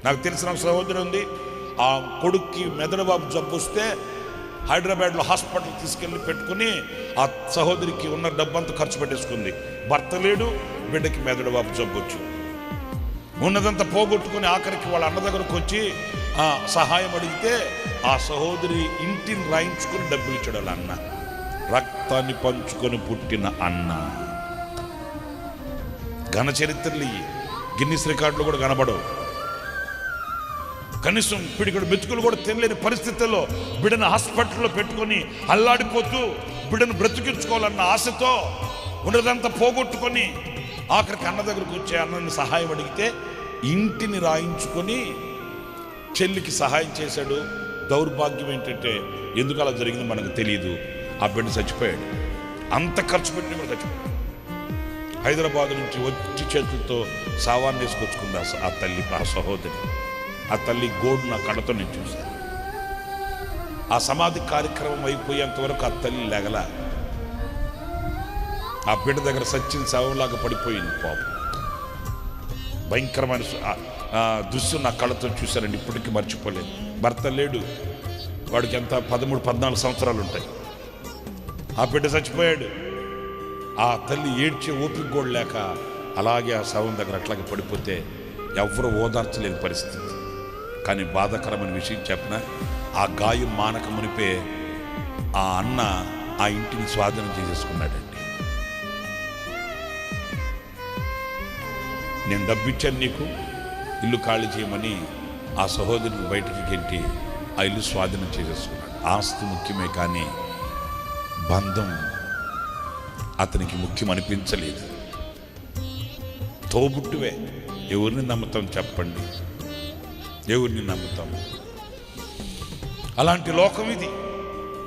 నాకు తెలిసిన సహోదరి ఉంది, ఆ కొడుక్కి మెదడువాపు జబ్బు వస్తే హైదరాబాద్లో హాస్పిటల్ తీసుకెళ్ళి పెట్టుకుని ఆ సహోదరికి ఉన్న డబ్బంతా ఖర్చు పెట్టేసుకుంది. భర్త లేడు, బిడ్డకి మెదడువాపు జబ్బు వచ్చి ఉన్నదంతా పోగొట్టుకుని ఆఖరికి వాళ్ళ అన్న దగ్గరకు వచ్చి సహాయం అడిగితే ఆ సహోదరి ఇంటిని రాయించుకుని డబ్బులు ఇచ్చాడు వాళ్ళ అన్న. రక్తాన్ని పంచుకొని పుట్టిన అన్న. ఘన చరిత్రలు ఇవి గిన్నిస్ రికార్డులు కూడా కనబడవు. కనీసం పిడికడు మెతుకులు కూడా తినలేని పరిస్థితుల్లో బిడ్డను హాస్పిటల్లో పెట్టుకొని అల్లాడిపోతూ బిడ్డను బ్రతికించుకోవాలన్న ఆశతో ఉన్నదంతా పోగొట్టుకొని ఆఖరికి అన్న దగ్గరకు వచ్చే అన్నని సహాయం అడిగితే ఇంటిని రాయించుకొని చెల్లికి సహాయం చేశాడు. దౌర్భాగ్యం ఏంటంటే ఎందుకు అలా జరిగిందో మనకు తెలియదు. ఆ బిడ్డ చచ్చిపోయాడు. అంత ఖర్చు పెట్టి కూడా చచ్చిపోయాడు. హైదరాబాద్ నుంచి వచ్చి చేతులతో సావాన్ని వేసుకొచ్చుకుంది ఆ తల్లి, ఆ సహోదరి. ఆ తల్లి గోడు నా కళ్ళతో నేను చూశాను. ఆ సమాధి కార్యక్రమం అయిపోయేంత వరకు ఆ తల్లి లేగల. ఆ బిడ్డ దగ్గర సచ్చిన శవంలాగా పడిపోయింది పాపం. భయంకరమైన దృశ్యం నా కళ్ళతో చూశానండి, ఇప్పటికీ మర్చిపోలేదు. భర్త లేడు, వాడికి ఎంత 13-14 సంవత్సరాలు ఉంటాయి. ఆ బిడ్డ చచ్చిపోయాడు. ఆ తల్లి ఏడ్చే ఓపిక కూడా లేక అలాగే ఆ శవం దగ్గర అట్లాగే పడిపోతే ఎవరు ఓదార్చలేని పరిస్థితి. కానీ బాధాకరమైన విషయం చెప్పిన, ఆ గాయం మానక మునిపే ఆ అన్న ఆ ఇంటిని స్వాధీనం చేసేసుకున్నాడండి. నేను డబ్బిచ్చాను నీకు ఇల్లు ఖాళీ చేయమని ఆ సహోదరుని బయటికి గెంటి ఆ ఇల్లు స్వాధీనం చేసేసుకున్నాడు. ఆస్తి ముఖ్యమే కానీ బంధం అతనికి ముఖ్యం అనిపించలేదు. తోబుట్టువే, ఎవరిని నమ్ముతాం చెప్పండి? ఎవరిని నమ్ముతాం? అలాంటి లోకం ఇది.